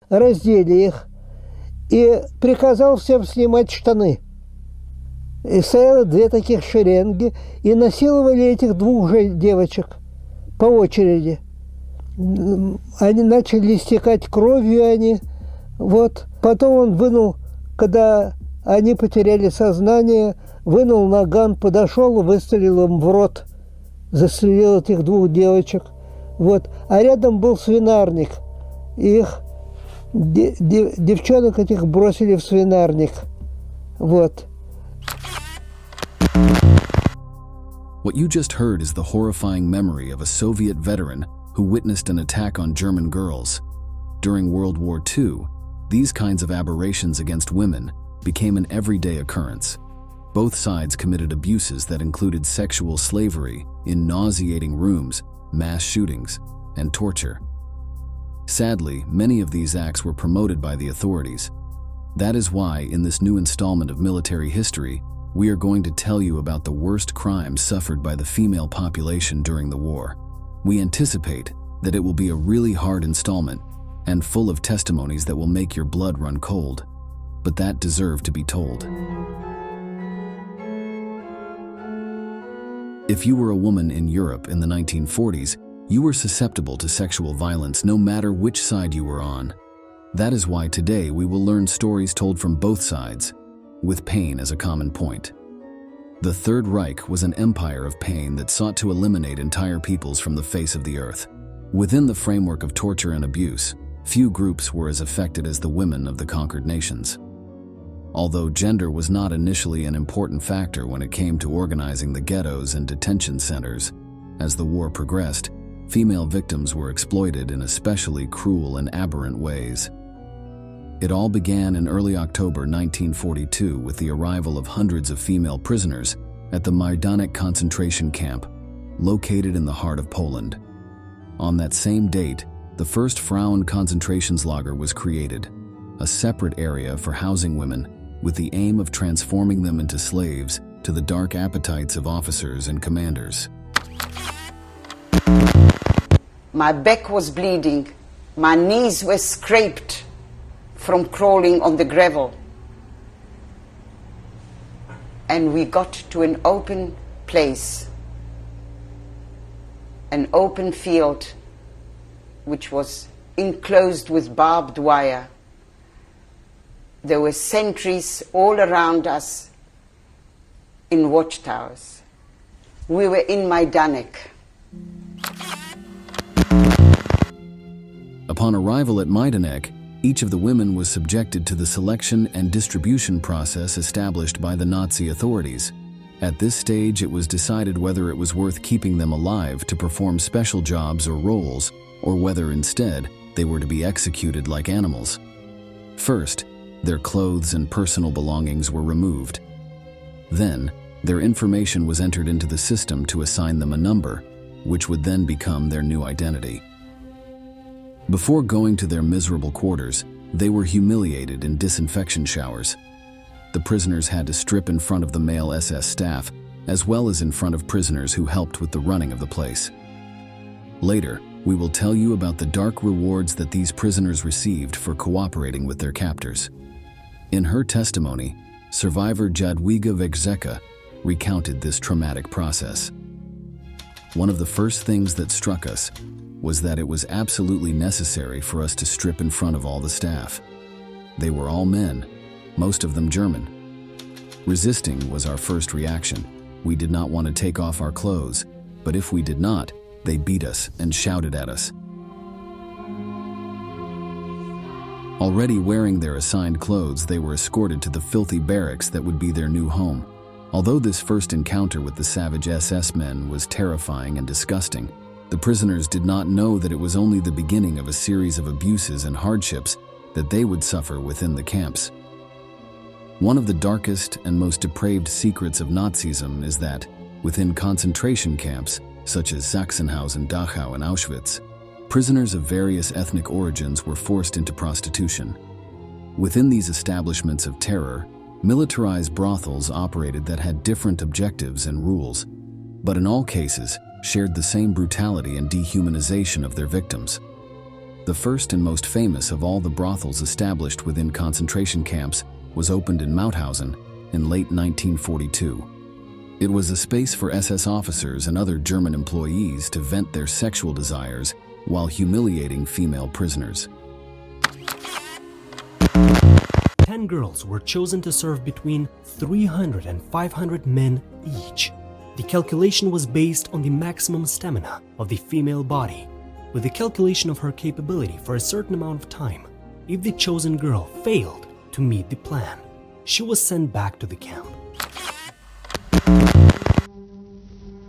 раздели их и приказал всем снимать штаны. И стояло две таких шеренги, и насиловали этих двух же девочек по очереди. Они начали истекать кровью, они. Вот. Потом он вынул, когда они потеряли сознание, вынул наган, подошел, выстрелил им в рот, застрелил этих двух девочек. Вот. А рядом был свинарник. Их девчонок этих бросили в свинарник. Вот. What you just heard is the horrifying memory of a Soviet veteran who witnessed an attack on German girls. During World War II, these kinds of aberrations against women became an everyday occurrence. Both sides committed abuses that included sexual slavery in nauseating rooms, mass shootings, and torture. Sadly, many of these acts were promoted by the authorities. That is why, in this new installment of military history, we are going to tell you about the worst crimes suffered by the female population during the war. We anticipate that it will be a really hard installment and full of testimonies that will make your blood run cold, but that deserve to be told. If you were a woman in Europe in the 1940s, you were susceptible to sexual violence no matter which side you were on. That is why today we will learn stories told from both sides, with pain as a common point. The Third Reich was an empire of pain that sought to eliminate entire peoples from the face of the earth. Within the framework of torture and abuse, few groups were as affected as the women of the conquered nations. Although gender was not initially an important factor when it came to organizing the ghettos and detention centers, as the war progressed, female victims were exploited in especially cruel and aberrant ways. It all began in early October 1942 with the arrival of hundreds of female prisoners at the Majdanek concentration camp, located in the heart of Poland. On that same date, the first Frauen Konzentrationslager was created, a separate area for housing women with the aim of transforming them into slaves to the dark appetites of officers and commanders. My back was bleeding, my knees were scraped from crawling on the gravel. And we got to an open place, an open field which was enclosed with barbed wire. There were sentries all around us in watchtowers. We were in Majdanek. Upon arrival at Majdanek, each of the women was subjected to the selection and distribution process established by the Nazi authorities. At this stage, it was decided whether it was worth keeping them alive to perform special jobs or roles, or whether instead they were to be executed like animals. First, their clothes and personal belongings were removed. Then, their information was entered into the system to assign them a number, which would then become their new identity. Before going to their miserable quarters, they were humiliated in disinfection showers. The prisoners had to strip in front of the male SS staff, as well as in front of prisoners who helped with the running of the place. Later, we will tell you about the dark rewards that these prisoners received for cooperating with their captors. In her testimony, survivor Jadwiga Wegzeka recounted this traumatic process. One of the first things that struck us was that it was absolutely necessary for us to strip in front of all the staff. They were all men, most of them German. Resisting was our first reaction. We did not want to take off our clothes, but if we did not, they beat us and shouted at us. Already wearing their assigned clothes, they were escorted to the filthy barracks that would be their new home. Although this first encounter with the savage SS men was terrifying and disgusting, the prisoners did not know that it was only the beginning of a series of abuses and hardships that they would suffer within the camps. One of the darkest and most depraved secrets of Nazism is that, within concentration camps, such as Sachsenhausen, Dachau, and Auschwitz, prisoners of various ethnic origins were forced into prostitution. Within these establishments of terror, militarized brothels operated that had different objectives and rules, but in all cases shared the same brutality and dehumanization of their victims. The first and most famous of all the brothels established within concentration camps was opened in Mauthausen in late 1942. It was a space for SS officers and other German employees to vent their sexual desires while humiliating female prisoners. 10 girls were chosen to serve between 300 and 500 men each. The calculation was based on the maximum stamina of the female body, with the calculation of her capability for a certain amount of time. If the chosen girl failed to meet the plan, she was sent back to the camp.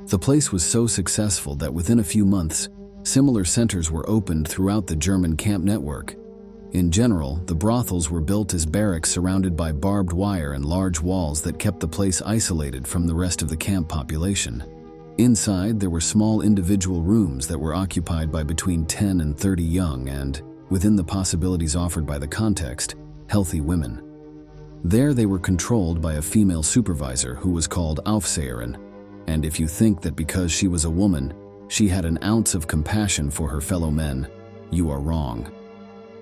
The place was so successful that within a few months, similar centers were opened throughout the German camp network. In general, the brothels were built as barracks surrounded by barbed wire and large walls that kept the place isolated from the rest of the camp population. Inside, there were small individual rooms that were occupied by between 10 and 30 young and, within the possibilities offered by the context, healthy women. There they were controlled by a female supervisor who was called Aufseherin, and if you think that because she was a woman, she had an ounce of compassion for her fellow men, you are wrong.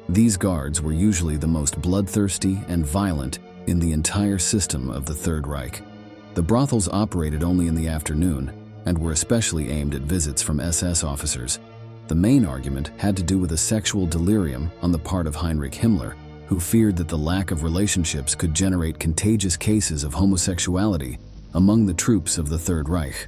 These guards were usually the most bloodthirsty and violent in the entire system of the Third Reich. The brothels operated only in the afternoon and were especially aimed at visits from SS officers. The main argument had to do with a sexual delirium on the part of Heinrich Himmler, who feared that the lack of relationships could generate contagious cases of homosexuality among the troops of the Third Reich.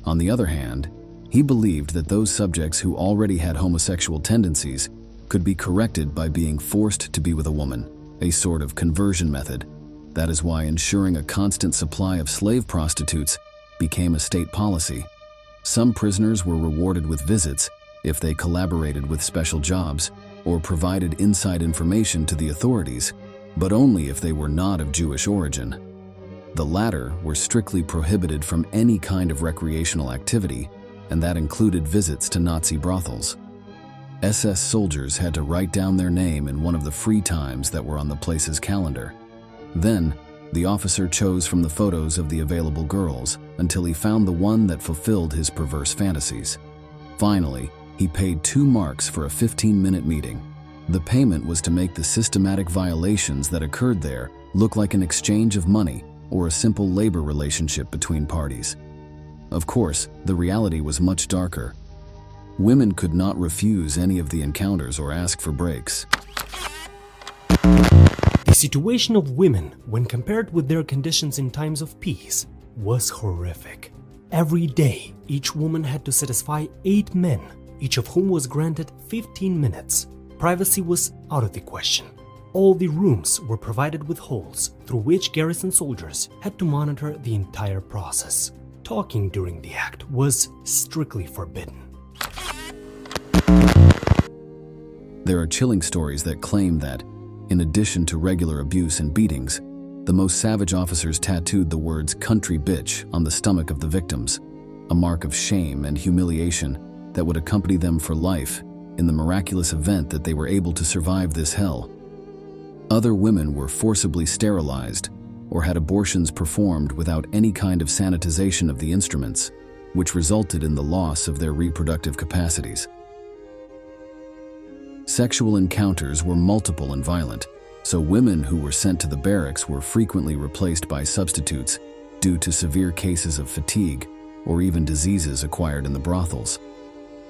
On the other hand, he believed that those subjects who already had homosexual tendencies could be corrected by being forced to be with a woman, a sort of conversion method. That is why ensuring a constant supply of slave prostitutes became a state policy. Some prisoners were rewarded with visits if they collaborated with special jobs or provided inside information to the authorities, but only if they were not of Jewish origin. The latter were strictly prohibited from any kind of recreational activity, and that included visits to Nazi brothels. SS soldiers had to write down their name in one of the free times that were on the place's calendar. Then, the officer chose from the photos of the available girls until he found the one that fulfilled his perverse fantasies. Finally, he paid 2 marks for a 15-minute meeting. The payment was to make the systematic violations that occurred there look like an exchange of money or a simple labor relationship between parties. Of course, the reality was much darker. Women could not refuse any of the encounters or ask for breaks. The situation of women, when compared with their conditions in times of peace, was horrific. Every day, each woman had to satisfy 8 men, each of whom was granted 15 minutes. Privacy was out of the question. All the rooms were provided with holes through which garrison soldiers had to monitor the entire process. Talking during the act was strictly forbidden. There are chilling stories that claim that, in addition to regular abuse and beatings, the most savage officers tattooed the words "country bitch" on the stomach of the victims, a mark of shame and humiliation that would accompany them for life in the miraculous event that they were able to survive this hell. Other women were forcibly sterilized or had abortions performed without any kind of sanitization of the instruments, which resulted in the loss of their reproductive capacities. Sexual encounters were multiple and violent, so women who were sent to the barracks were frequently replaced by substitutes due to severe cases of fatigue or even diseases acquired in the brothels.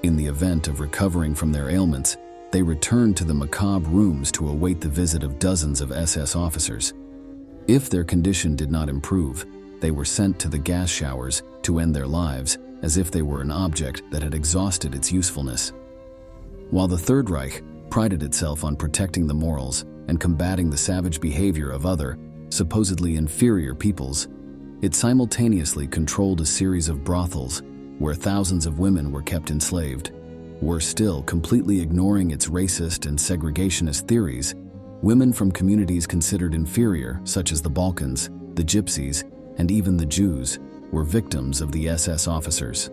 In the event of recovering from their ailments, they returned to the macabre rooms to await the visit of dozens of SS officers. If their condition did not improve, they were sent to the gas showers to end their lives as if they were an object that had exhausted its usefulness. While the Third Reich prided itself on protecting the morals and combating the savage behavior of other, supposedly inferior peoples, it simultaneously controlled a series of brothels where thousands of women were kept enslaved. Worse still, completely ignoring its racist and segregationist theories, women from communities considered inferior, such as the Balkans, the Gypsies, and even the Jews, were victims of the SS officers.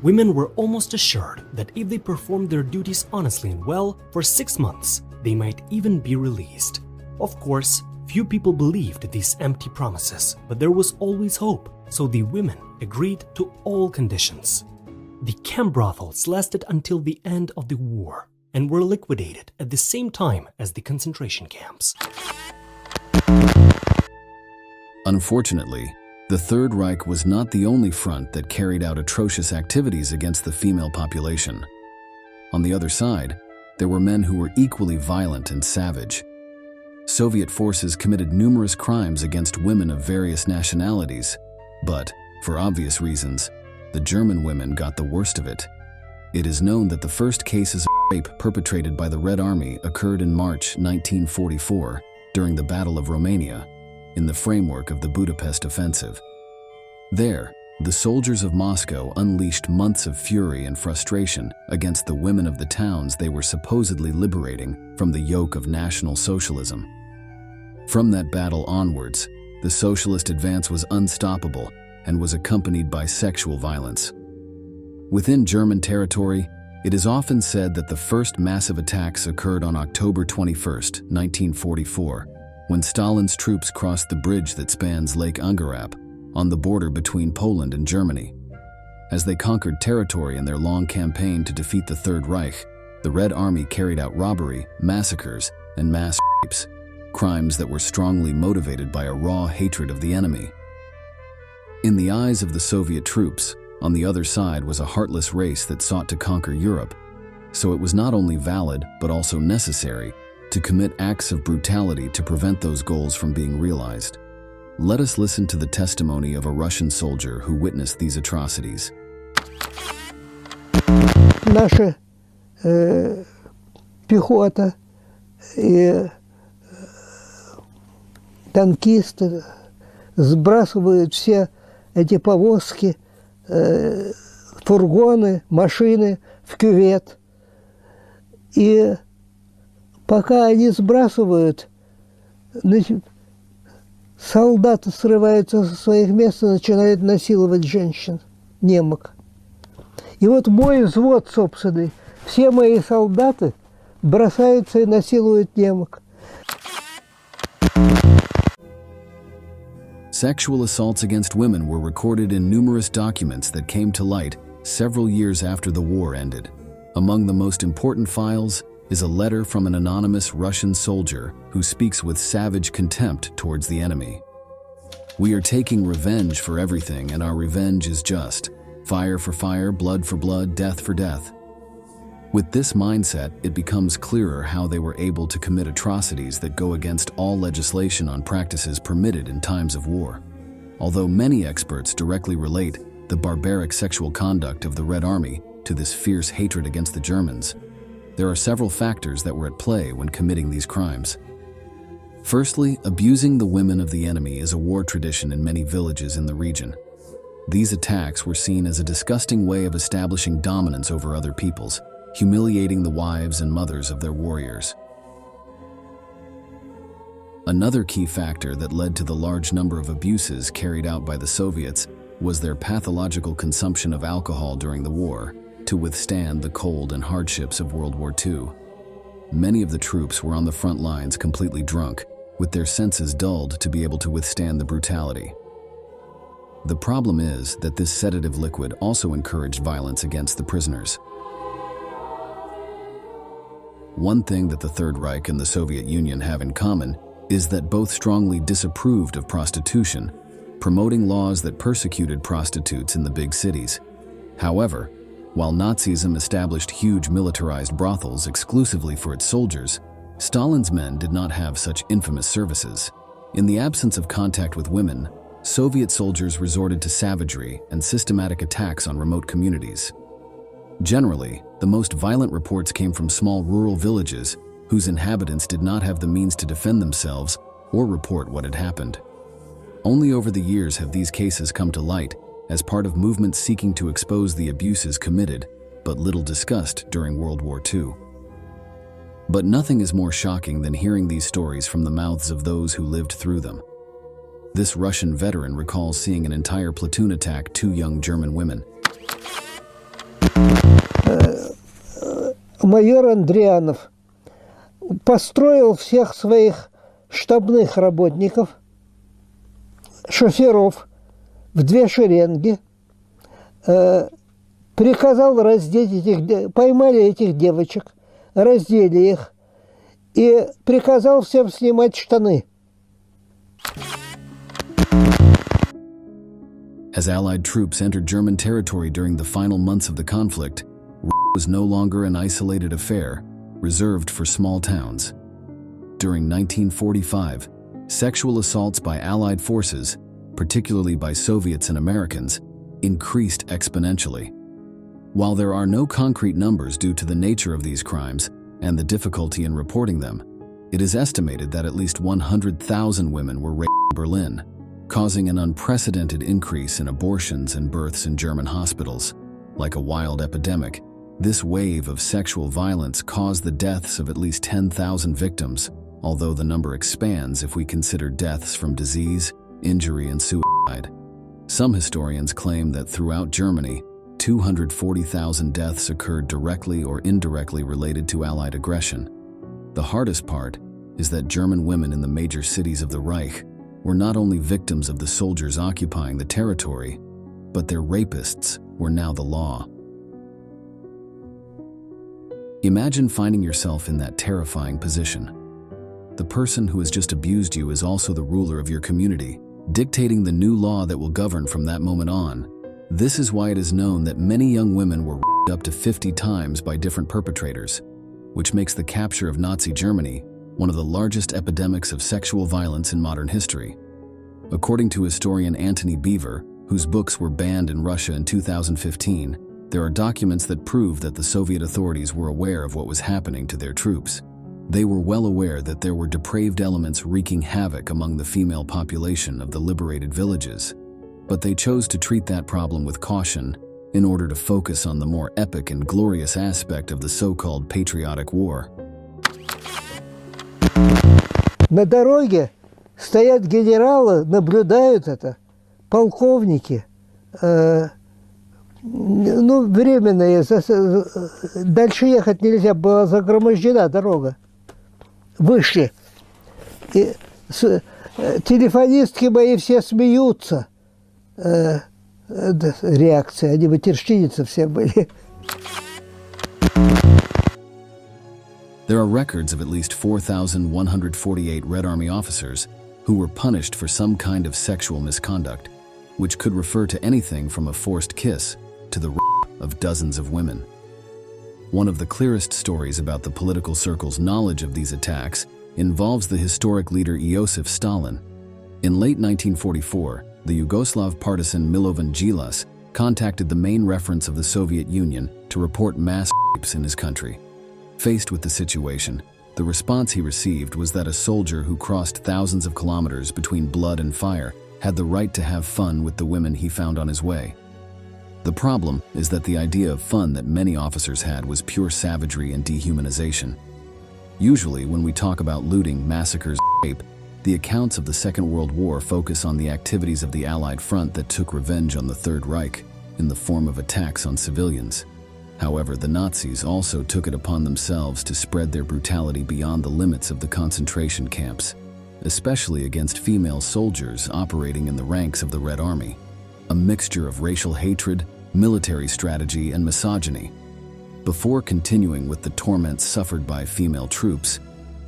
Women were almost assured that if they performed their duties honestly and well for 6 months, they might even be released. Of course, few people believed these empty promises, but there was always hope, so the women agreed to all conditions. The camp brothels lasted until the end of the war and were liquidated at the same time as the concentration camps. Unfortunately, the Third Reich was not the only front that carried out atrocious activities against the female population. On the other side, there were men who were equally violent and savage. Soviet forces committed numerous crimes against women of various nationalities, but, for obvious reasons, the German women got the worst of it. It is known that the first cases of rape perpetrated by the Red Army occurred in March 1944 during the Battle of Romania, in the framework of the Budapest Offensive. There, the soldiers of Moscow unleashed months of fury and frustration against the women of the towns they were supposedly liberating from the yoke of National Socialism. From that battle onwards, the socialist advance was unstoppable and was accompanied by sexual violence. Within German territory, it is often said that the first massive attacks occurred on October 21, 1944, when Stalin's troops crossed the bridge that spans Lake Ungarap on the border between Poland and Germany. As they conquered territory in their long campaign to defeat the Third Reich, the Red Army carried out robbery, massacres, and mass rapes, crimes that were strongly motivated by a raw hatred of the enemy. In the eyes of the Soviet troops, on the other side was a heartless race that sought to conquer Europe, so it was not only valid but also necessary to commit acts of brutality to prevent those goals from being realized. Let us listen to the testimony of a Russian soldier who witnessed these atrocities. Наша пехота и танкисты сбрасывают все эти повозки, фургоны, машины в кювет. И пока они сбрасывают, солдаты срываются со своих мест и начинают насиловать женщин, немок. И вот мой взвод собственный, все мои солдаты бросаются и насилуют немок. Sexual assaults against women were recorded in numerous documents that came to light several years after the war ended. Among the most important files is a letter from an anonymous Russian soldier who speaks with savage contempt towards the enemy. "We are taking revenge for everything, and our revenge is just. Fire for fire, blood for blood, death for death." With this mindset, it becomes clearer how they were able to commit atrocities that go against all legislation on practices permitted in times of war. Although many experts directly relate the barbaric sexual conduct of the Red Army to this fierce hatred against the Germans, there are several factors that were at play when committing these crimes. Firstly, abusing the women of the enemy is a war tradition in many villages in the region. These attacks were seen as a disgusting way of establishing dominance over other peoples, humiliating the wives and mothers of their warriors. Another key factor that led to the large number of abuses carried out by the Soviets was their pathological consumption of alcohol during the war to withstand the cold and hardships of World War II. Many of the troops were on the front lines completely drunk, with their senses dulled to be able to withstand the brutality. The problem is that this sedative liquid also encouraged violence against the prisoners. One thing that the Third Reich and the Soviet Union have in common is that both strongly disapproved of prostitution, promoting laws that persecuted prostitutes in the big cities. However, while Nazism established huge militarized brothels exclusively for its soldiers, Stalin's men did not have such infamous services. In the absence of contact with women, Soviet soldiers resorted to savagery and systematic attacks on remote communities. Generally, the most violent reports came from small rural villages whose inhabitants did not have the means to defend themselves or report what had happened. Only over the years have these cases come to light as part of movements seeking to expose the abuses committed, but little discussed during World War II. But nothing is more shocking than hearing these stories from the mouths of those who lived through them. This Russian veteran recalls seeing an entire platoon attack 2 young German women. Майор Андрианов построил всех своих штабных работников, шоферов в 2 шеренги, приказал раздеть поймали этих девочек, раздели их и приказал всем снимать штаны. As Allied troops entered German territory during the final months of the conflict, was no longer an isolated affair, reserved for small towns. During 1945, sexual assaults by Allied forces, particularly by Soviets and Americans, increased exponentially. While there are no concrete numbers due to the nature of these crimes and the difficulty in reporting them, it is estimated that at least 100,000 women were raped in Berlin, causing an unprecedented increase in abortions and births in German hospitals. Like a wild epidemic, this wave of sexual violence caused the deaths of at least 10,000 victims, although the number expands if we consider deaths from disease, injury, and suicide. Some historians claim that throughout Germany, 240,000 deaths occurred directly or indirectly related to Allied aggression. The hardest part is that German women in the major cities of the Reich were not only victims of the soldiers occupying the territory, but their rapists were now the law. Imagine finding yourself in that terrifying position. The person who has just abused you is also the ruler of your community, dictating the new law that will govern from that moment on. This is why it is known that many young women were raped up to 50 times by different perpetrators, which makes the capture of Nazi Germany one of the largest epidemics of sexual violence in modern history. According to historian Antony Beevor, whose books were banned in Russia in 2015, there are documents that prove that the Soviet authorities were aware of what was happening to their troops. They were well aware that there were depraved elements wreaking havoc among the female population of the liberated villages, but they chose to treat that problem with caution in order to focus on the more epic and glorious aspect of the so-called patriotic war. На дороге стоят генералы, наблюдают это, полковники, временные, дальше ехать нельзя, была загромождена дорога. Вышли. И телефонистки мои все смеются. Реакция, они матерщиницы все были. There are records of at least 4,148 Red Army officers who were punished for some kind of sexual misconduct, which could refer to anything from a forced kiss to the rape of dozens of women. One of the clearest stories about the political circle's knowledge of these attacks involves the historic leader Joseph Stalin. In late 1944, the Yugoslav partisan Milovan Djilas contacted the main reference of the Soviet Union to report mass rapes in his country. Faced with the situation, the response he received was that a soldier who crossed thousands of kilometers between blood and fire had the right to have fun with the women he found on his way. The problem is that the idea of fun that many officers had was pure savagery and dehumanization. Usually, when we talk about looting, massacres, rape, the accounts of the Second World War focus on the activities of the Allied front that took revenge on the Third Reich in the form of attacks on civilians. However, the Nazis also took it upon themselves to spread their brutality beyond the limits of the concentration camps, especially against female soldiers operating in the ranks of the Red Army. A mixture of racial hatred, military strategy, and misogyny. Before continuing with the torments suffered by female troops,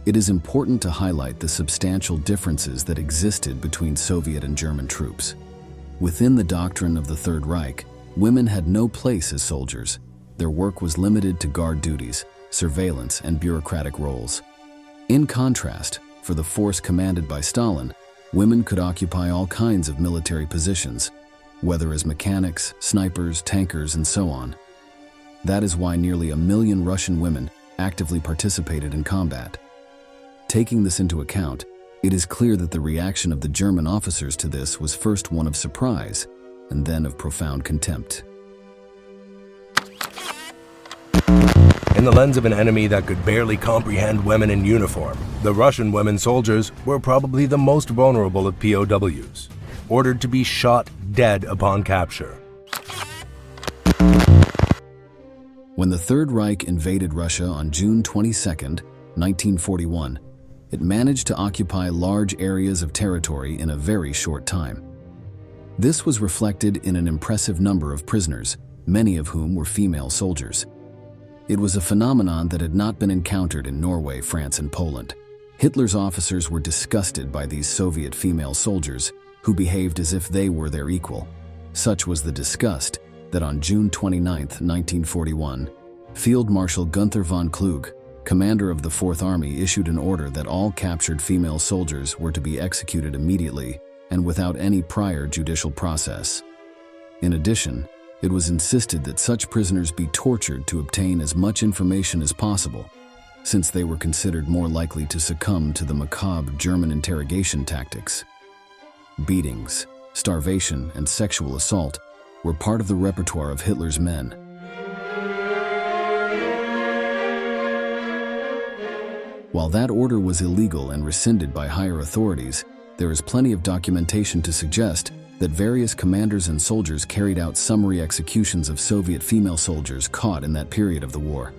it is important to highlight the substantial differences that existed between Soviet and German troops. Within the doctrine of the Third Reich, women had no place as soldiers. Their work was limited to guard duties, surveillance, and bureaucratic roles. In contrast, for the force commanded by Stalin, women could occupy all kinds of military positions, whether as mechanics, snipers, tankers, and so on. That is why nearly 1 million Russian women actively participated in combat. Taking this into account, it is clear that the reaction of the German officers to this was first one of surprise, and then of profound contempt. In the lens of an enemy that could barely comprehend women in uniform, the Russian women soldiers were probably the most vulnerable of POWs, ordered to be shot dead upon capture. When the Third Reich invaded Russia on June 22, 1941, it managed to occupy large areas of territory in a very short time. This was reflected in an impressive number of prisoners, many of whom were female soldiers. It was a phenomenon that had not been encountered in Norway, France, and Poland. Hitler's officers were disgusted by these Soviet female soldiers who behaved as if they were their equal. Such was the disgust that on June 29, 1941, Field Marshal Gunther von Kluge, commander of the Fourth Army, issued an order that all captured female soldiers were to be executed immediately and without any prior judicial process. In addition, it was insisted that such prisoners be tortured to obtain as much information as possible, since they were considered more likely to succumb to the macabre German interrogation tactics. Beatings, starvation, and sexual assault were part of the repertoire of Hitler's men. While that order was illegal and rescinded by higher authorities, there is plenty of documentation to suggest that various commanders and soldiers carried out summary executions of Soviet female soldiers caught in that period of the war.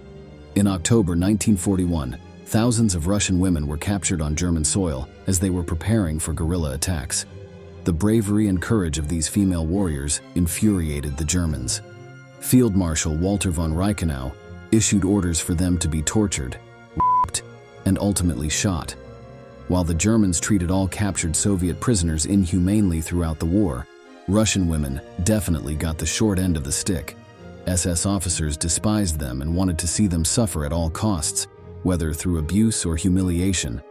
In October 1941, thousands of Russian women were captured on German soil as they were preparing for guerrilla attacks. The bravery and courage of these female warriors infuriated the Germans. Field Marshal Walter von Reichenau issued orders for them to be tortured, raped, and ultimately shot. While the Germans treated all captured Soviet prisoners inhumanely throughout the war, Russian women definitely got the short end of the stick. SS officers despised them and wanted to see them suffer at all costs, whether through abuse or humiliation.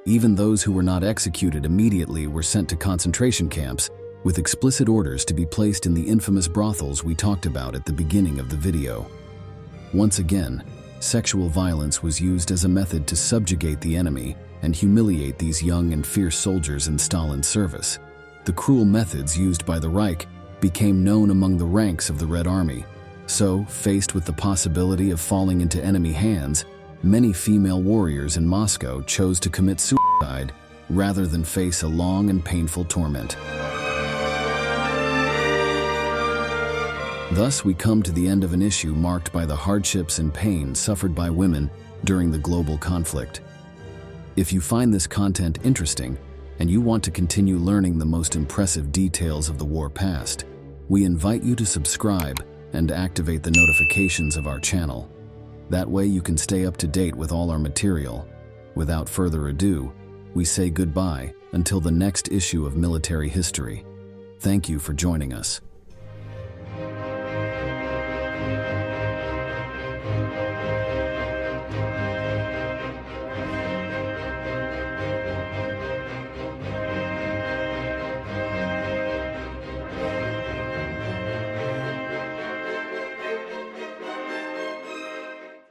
Even those who were not executed immediately were sent to concentration camps, with explicit orders to be placed in the infamous brothels we talked about at the beginning of the video. Once again, sexual violence was used as a method to subjugate the enemy and humiliate these young and fierce soldiers in Stalin's service. The cruel methods used by the Reich became known among the ranks of the Red Army. So, faced with the possibility of falling into enemy hands, many female warriors in Moscow chose to commit suicide rather than face a long and painful torment. Thus, we come to the end of an issue marked by the hardships and pain suffered by women during the global conflict. If you find this content interesting and you want to continue learning the most impressive details of the war past, we invite you to subscribe and activate the notifications of our channel. That way you can stay up to date with all our material. Without further ado, we say goodbye until the next issue of Military History. Thank you for joining us.